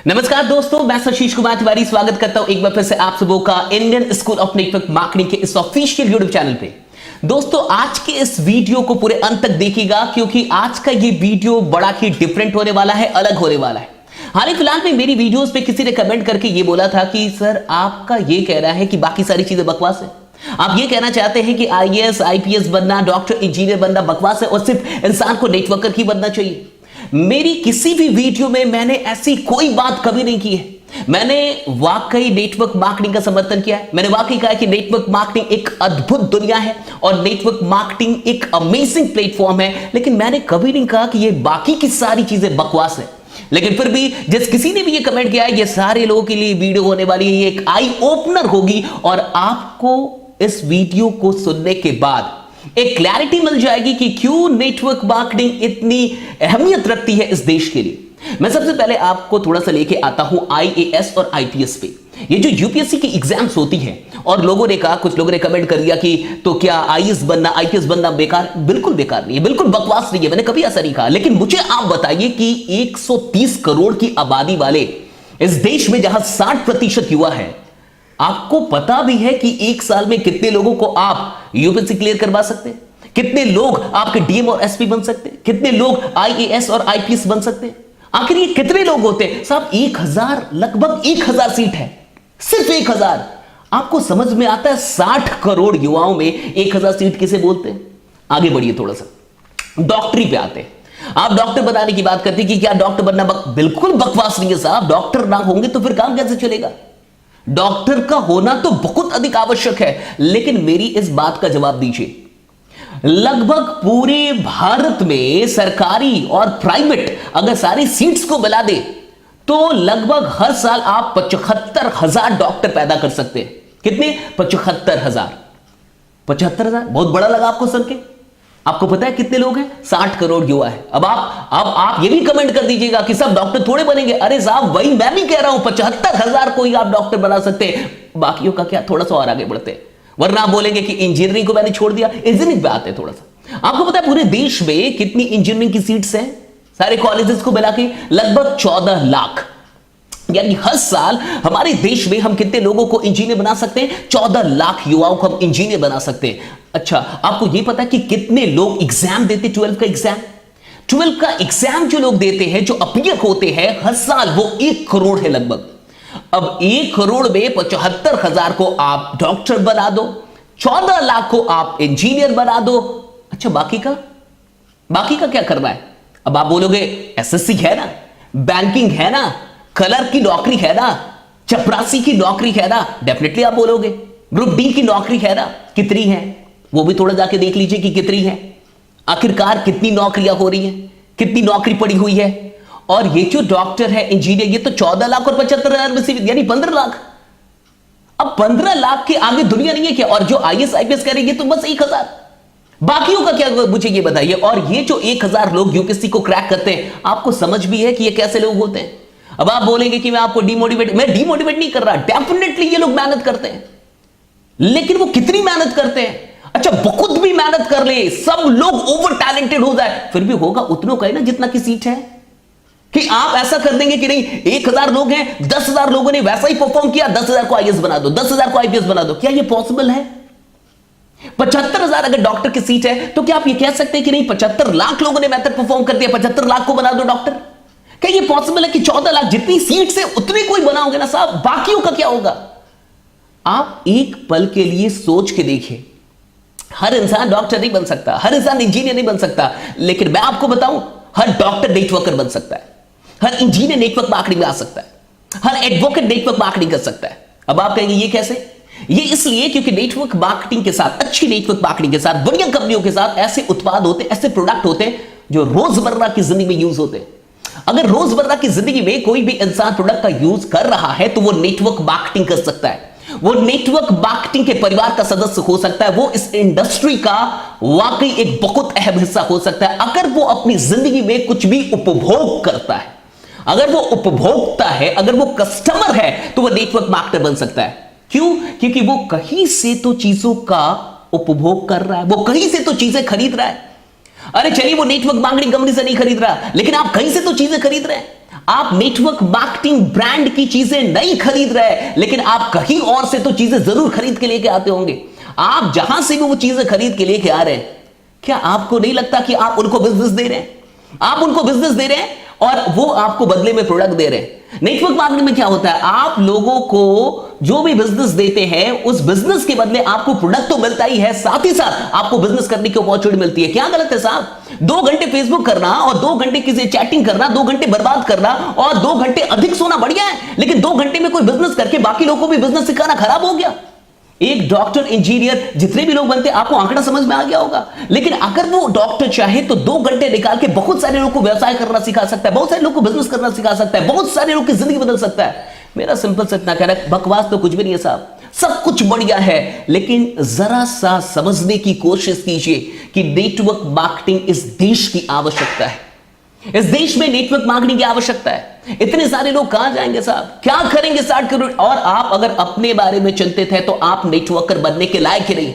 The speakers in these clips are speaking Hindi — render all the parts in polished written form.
नमस्कार दोस्तों, मैं आशीष कुमार तिवारी स्वागत करता हूं एक बार फिर से आप सबों का Indian school of network marketing के इस ऑफिशियल यूट्यूब चैनल पे। दोस्तों, आज के इस वीडियो को पूरे अंत तक देखिएगा क्योंकि आज का ये वीडियो बड़ा ही डिफरेंट होने वाला है, अलग होने वाला है। हाल ही फिलहाल में मेरी वीडियोस पे किसी ने कमेंट करके ये बोला था कि सर आपका ये कह रहा है कि बाकी सारी चीजें बकवास है। आप ये कहना चाहते हैं कि आईएएस आईपीएस बनना, डॉक्टर इंजीनियर बनना बकवास है और सिर्फ इंसान को नेटवर्कर ही बनना चाहिए। मेरी किसी भी वीडियो में मैंने ऐसी कोई बात कभी नहीं की है। मैंने वाकई नेटवर्क मार्केटिंग का समर्थन किया है। मैंने वाकई कहा है कि नेटवर्क मार्केटिंग एक अद्भुत दुनिया है और नेटवर्क मार्केटिंग एक अमेजिंग प्लेटफॉर्म है। लेकिन मैंने कभी नहीं कहा कि ये बाकी की सारी चीजें बकवास है। लेकिन फिर भी जिस किसी ने भी ये कमेंट किया है, ये सारे लोगों के लिए वीडियो होने वाली है, ये एक आई ओपनर होगी और आपको इस वीडियो को सुनने के बाद एक क्लैरिटी मिल जाएगी कि क्यों नेटवर्क मार्केटिंग इतनी अहमियत रखती है इस देश के लिए। मैं सबसे पहले आपको थोड़ा सा लेके आता हूं आईएएस और आईपीएस पे। ये जो यूपीएससी की एग्जाम्स होती है और लोगों ने कहा, कुछ लोगों ने कमेंट कर दिया कि तो क्या आईएएस बनना आईपीएस बनना बेकार? बिल्कुल बेकार नहीं है, बिल्कुल बकवास नहीं है, मैंने कभी ऐसा नहीं कहा। लेकिन मुझे आप बताइए कि 130 करोड़ की आबादी वाले इस देश में जहां 60% युवा है, आपको पता भी है कि एक साल में कितने लोगों को आप यूपीएससी क्लियर करवा सकते हैं? कितने लोग आपके डीएम और एसपी बन सकते हैं? कितने लोग आईएएस और आईपीएस बन सकते हैं? आखिर ये कितने लोग होते हैं साहब? 1000, लगभग 1000 सीट है, सिर्फ 1000। आपको समझ में आता है 60 करोड़ युवाओं में 1000 सीट किसे बोलते हैं? आगे बढ़िए थोड़ा सा, डॉक्टरी पे आते हैं। आप डॉक्टर बनाने की बात करते हैं कि क्या डॉक्टर बनना बिल्कुल बकवास नहीं है साहब। डॉक्टर ना होंगे तो फिर काम कैसे चलेगा? डॉक्टर का होना तो बहुत अधिक आवश्यक है। लेकिन मेरी इस बात का जवाब दीजिए, लगभग पूरे भारत में सरकारी और प्राइवेट अगर सारी सीट्स को मिला दे तो लगभग हर साल आप 75,000 डॉक्टर पैदा कर सकते हैं। कितने? 75,000। 75,000 बहुत बड़ा लगा आपको सुन के? आपको पता है कितने लोग हैं? 60 करोड़ युवा है। अब आप ये भी कमेंट कर दीजिएगा कि सब डॉक्टर थोड़े बनेंगे। अरे साहब, वही मैं भी कह रहा हूं, 75,000 को ही आप डॉक्टर बना सकते हैं, बाकियों का क्या? थोड़ा सा और आगे बढ़ते हैं, वरना आप बोलेंगे कि इंजीनियरिंग को मैंने छोड़ दिया। इंजीनियरिंग पे आते हैं थोड़ा सा। आपको पता है पूरे देश में कितनी इंजीनियरिंग की सीट्स हैं? सारे कॉलेजेस को मिला के लगभग 14 लाख। यानी हर साल हमारे देश में हम कितने लोगों को इंजीनियर बना सकते हैं? 14 लाख युवाओं को हम इंजीनियर बना सकते हैं। अच्छा, आपको यह पता है कि कितने लोग एग्जाम देते? 12 का एग्जाम। 12 का एग्जाम जो लोग देते हैं, जो अपीयर होते हैं हर साल, वो 1 करोड़ है लगभग। अब 1 करोड़ में 75,000 को आप डॉक्टर बना दो, 14 लाख को आप इंजीनियर बना दो। अच्छा, बाकी का क्या करना है? अब आप बोलोगे एसएससी है ना, बैंकिंग है ना, कलर की नौकरी है ना, चपरासी की नौकरी है ना। डेफिनेटली आप बोलोगे ग्रुप डी की नौकरी है ना। कितनी है वो भी थोड़ा जाके देख लीजिए कि कितनी है। आखिरकार कितनी नौकरियां हो रही हैं, कितनी नौकरी पड़ी हुई है। और ये जो डॉक्टर है, इंजीनियर, ये तो 14 लाख और 75,000 में से, यानी 15 लाख। अब 15 लाख के आगे दुनिया नहीं है क्या? और जो आईएएस आईपीएस करेंगे तो बस 1000। बाकियों का क्या, मुझे ये बताइए। और ये जो 1000 लोग यूपीएससी को क्रैक करते हैं, आपको समझ भी है कि ये कैसे लोग होते हैं? अब आप बोलेंगे कि मैं आपको मैं डिमोटिवेट नहीं कर रहा। डेफिनेटली ये लोग मेहनत करते हैं, लेकिन वो कितनी मेहनत करते हैं? अच्छा, बहुत भी मेहनत कर ले, सब लोग ओवर टैलेंटेड हो जाए, फिर भी होगा उतनों का ही ना जितना की सीट है। कि आप ऐसा कर देंगे कि नहीं 1000 लोग हैं, 10,000 लोगों ने वैसा ही परफॉर्म किया, 10,000 को आईएएस बना दो, 10,000 को आईपीएस बना दो। क्या ये पॉसिबल है? 75,000 अगर डॉक्टर की सीट है तो क्या आप ये कह सकते हैं कि नहीं 75 लाख लोगों ने बेहतर परफॉर्म कर दिया, 75 लाख को बना दो डॉक्टर? क्या ये पॉसिबल है कि 14 लाख जितनी सीट से उतने कोई बनाओगे ना साहब, बाकियों का क्या होगा? आप एक पल के लिए सोच के देखिए, हर इंसान डॉक्टर नहीं बन सकता, हर इंसान इंजीनियर नहीं बन सकता। लेकिन मैं आपको बताऊं, हर डॉक्टर नेटवर्कर बन सकता है, हर इंजीनियर नेटवर्क मार्केटिंग में आ सकता है, हर एडवोकेट नेटवर्क मार्केटिंग कर सकता है। अब आप कहेंगे ये कैसे? ये इसलिए क्योंकि नेटवर्क मार्केटिंग के साथ, अच्छी नेटवर्क मार्केटिंग के साथ, बढ़िया कंपनियों के साथ ऐसे उत्पाद होते हैं, ऐसे प्रोडक्ट होते हैं जो रोजमर्रा की जिंदगी में यूज होते हैं। अगर रोजमर्रा की जिंदगी में कोई भी इंसान प्रोडक्ट का यूज कर रहा है तो वो नेटवर्क मार्केटिंग कर सकता है, वो नेटवर्क मार्केटिंग के परिवार का सदस्य हो सकता है, वो इस इंडस्ट्री का वाकई एक बहुत अहम हिस्सा हो सकता है। अगर वो अपनी जिंदगी में कुछ भी उपभोग करता है, अगर वो उपभोक्ता है, अगर वो कस्टमर है, तो वो नेटवर्क मार्केटर बन सकता है। क्यों? क्योंकि वो कहीं से तो चीजों का उपभोग कर रहा है, वो कहीं से तो चीजें खरीद रहा है। अरे चलिए, वो नेटवर्क मार्केटिंग कंपनी से नहीं खरीद रहा, लेकिन आप कहीं से तो चीजें खरीद रहे हैं। आप नेटवर्क मार्केटिंग ब्रांड की चीजें नहीं खरीद रहे, लेकिन आप कहीं और से तो चीजें जरूर खरीद के लेके आते होंगे। आप जहां से भी वो चीजें खरीद के लेके आ रहे हैं, क्या आपको नहीं लगता कि आप उनको बिजनेस दे रहे हैं? आप उनको बिजनेस दे रहे हैं और वो आपको बदले में प्रोडक्ट दे रहे हैं। नेटवर्क मार्केटिंग में क्या होता है, आप लोगों को जो भी बिजनेस देते हैं उस बिजनेस के बदले आपको प्रोडक्ट तो मिलता ही है, साथ ही साथ आपको बिजनेस करने की अपॉर्चुनिटी मिलती है। क्या गलत है साहब? 2 घंटे फेसबुक करना और 2 घंटे किसी चैटिंग करना, 2 घंटे बर्बाद करना और 2 घंटे अधिक सोना बढ़िया है, लेकिन 2 घंटे में कोई बिजनेस करके बाकी लोगों को भी बिजनेस सिखाना खराब हो गया। एक डॉक्टर, इंजीनियर, जितने भी लोग बनते हैं, आपको आंकड़ा समझ में आ गया होगा, लेकिन अगर वो डॉक्टर चाहे तो 2 घंटे निकाल के बहुत सारे लोगों को व्यवसाय करना सिखा सकता है, बहुत सारे लोगों को बिजनेस करना सिखा सकता है, बहुत सारे लोगों की जिंदगी बदल सकता है। मेरा सिंपल से इतना कहना है, बकवास तो कुछ भी नहीं है साहब, सब कुछ बढ़िया है, लेकिन जरा सा समझने की कोशिश कीजिए कि नेटवर्क मार्केटिंग इस देश की आवश्यकता है। इस देश में नेटवर्क मार्केटिंग की आवश्यकता है। इतने सारे लोग कहां जाएंगे साहब, क्या करेंगे 60 करोड़? और आप अगर अपने बारे में चिंतित है तो आप नेटवर्कर बनने के लायक ही नहीं।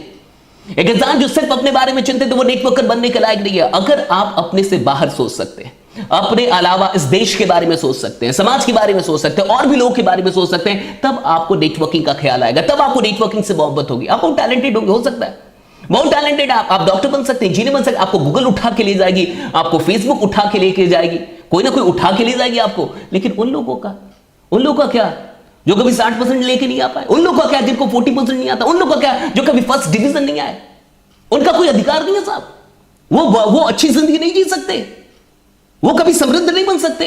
एक इंसान जो सिर्फ अपने बारे में चिंतित है वो नेटवर्कर बनने के लायक नहीं है। अगर आप अपने से बाहर सोच सकते हैं, अपने अलावा इस देश के बारे में सोच सकते हैं, समाज के बारे में सोच सकते हैं, और भी लोगों के बारे में सोच सकते हैं, तब आपको नेटवर्किंग का ख्याल आएगा, तब आपको नेटवर्किंग से मोहब्बत होगी। आप टैलेंटेड होंगे, हो सकता है बहुत टैलेंटेड, आप डॉक्टर बन सकते हैं, इंजीनियर बन सकते हैं, आपको गूगल उठा के ले जाएगी, आपको फेसबुक उठा के लेके जाएगी, कोई ना कोई उठा के ले जाएगी आपको। लेकिन उन लोगों का क्या जो कभी 60% लेके नहीं आ पाए? उन लोगों का क्या जिनको 40% नहीं आता? उन लोगों का क्या जो कभी फर्स्ट डिवीजन नहीं आए? उनका कोई अधिकार नहीं है साहब। वो अच्छी जिंदगी नहीं जी सकते, वो कभी समृद्ध नहीं बन सकते,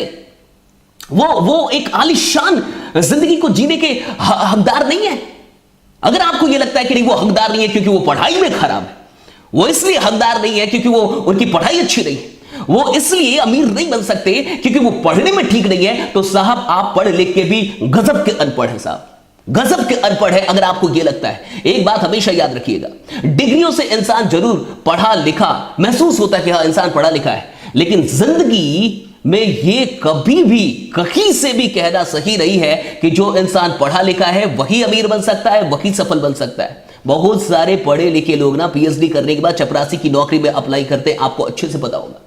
वो एक आलीशान जिंदगी को जीने के हकदार नहीं है। अगर आपको यह लगता है कि नहीं वो हकदार नहीं है क्योंकि वो पढ़ाई में खराब है, वो इसलिए हकदार नहीं है क्योंकि वो उनकी पढ़ाई अच्छी नहीं है, वो इसलिए अमीर नहीं बन सकते क्योंकि वो पढ़ने में ठीक नहीं है, तो साहब आप पढ़ लिख के भी गजब के अनपढ़ हैं साहब, गजब के अनपढ़ है। अगर आपको यह लगता है, एक बात हमेशा याद रखिएगा, डिग्रियों से इंसान जरूर पढ़ा लिखा महसूस होता है कि हाँ इंसान पढ़ा लिखा है, लेकिन जिंदगी में ये कभी भी कहीं से भी कहना सही नहीं है कि जो इंसान पढ़ा लिखा है वही अमीर बन सकता है, वही सफल बन सकता है। बहुत सारे पढ़े लिखे लोग ना पीएचडी करने के बाद चपरासी की नौकरी में अप्लाई करते हैं, आपको अच्छे से पता होगा,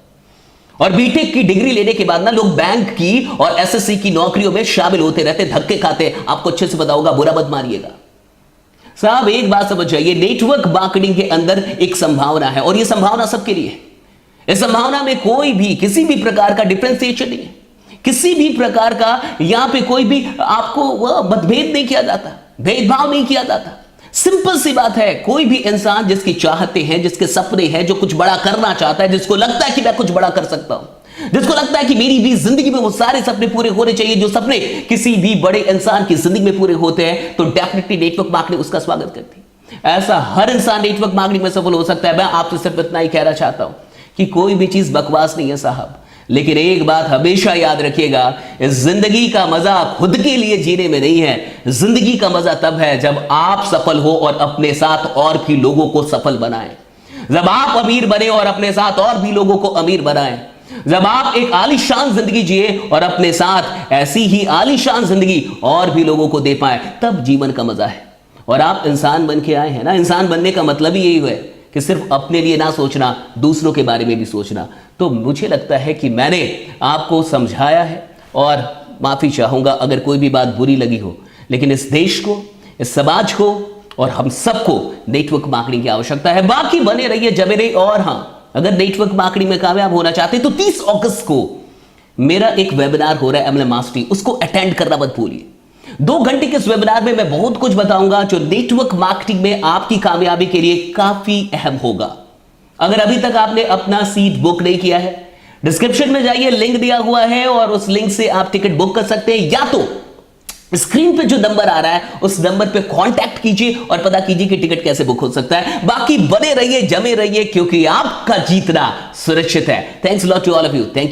और बीटेक की डिग्री लेने के बाद ना लोग बैंक की और एसएससी की नौकरियों में शामिल होते रहते, धक्के खाते, आपको अच्छे से पता होगा, बुरा मत मानिएगा साहब। एक बात समझ जाइए, नेटवर्क मार्केटिंग के अंदर एक संभावना है और यह संभावना सबके लिए है। इस संभावना में कोई भी किसी भी प्रकार का डिफरेंशिएशन नहीं है, किसी भी प्रकार का यहां पे कोई भी आपको मतभेद नहीं किया जाता, भेदभाव नहीं किया जाता। सिंपल सी बात है, कोई भी इंसान जिसकी चाहते हैं, जिसके सपने हैं, जो कुछ बड़ा करना चाहता है, जिसको लगता है कि मैं कुछ बड़ा कर सकता हूं, जिसको लगता है कि मेरी भी जिंदगी में वो सारे सपने पूरे होने चाहिए जो सपने किसी भी बड़े इंसान की जिंदगी में पूरे होते हैं, तो डेफिनेटली नेटवर्क मार्केटिंग उसका स्वागत करती है। ऐसा हर इंसान नेटवर्क मार्केटिंग में सफल हो सकता है। मैं आपसे सिर्फ इतना ही कहना चाहता हूं कि कोई भी चीज बकवास नहीं है साहब, लेकिन एक बात हमेशा याद रखिएगा, इस जिंदगी का मजा खुद के लिए जीने में नहीं है, जिंदगी का मजा तब है जब आप सफल हो और अपने साथ और भी लोगों को सफल बनाएं, जब आप अमीर बने और अपने साथ और भी लोगों को अमीर बनाएं, जब आप एक आलीशान जिंदगी जिए और अपने साथ ऐसी ही आलीशान जिंदगी और भी लोगों को दे पाए, तब जीवन का मजा है। और आप इंसान बन के आए हैं ना, इंसान बनने का मतलब ही यही है कि सिर्फ अपने लिए ना सोचना, दूसरों के बारे में भी सोचना। तो मुझे लगता है कि मैंने आपको समझाया है और माफी चाहूंगा अगर कोई भी बात बुरी लगी हो, लेकिन इस देश को, इस समाज को और हम सबको नेटवर्क मार्केटिंग की आवश्यकता है। बाकी बने रहिए, जमे रहिए। और हां, अगर नेटवर्क मार्केटिंग में कामयाब होना चाहते तो 30 अगस्त को मेरा एक वेबिनार हो रहा है MLM मास्टरी, उसको अटेंड करना मत भूलिए। 2 घंटे के इस वेबिनार में मैं बहुत कुछ बताऊंगा जो नेटवर्क मार्केटिंग में आपकी कामयाबी के लिए काफी अहम होगा। अगर अभी तक आपने अपना सीट बुक नहीं किया है, डिस्क्रिप्शन में जाइए, लिंक दिया हुआ है और उस लिंक से आप टिकट बुक कर सकते हैं, या तो स्क्रीन पे जो नंबर आ रहा है उस नंबर पे कांटेक्ट कीजिए और पता कीजिए कि टिकट कैसे बुक हो सकता है। बाकी बने रहिए, जमे रहिए, क्योंकि आपका जीतना सुरक्षित है। Thanks lot to all of you. Thank you.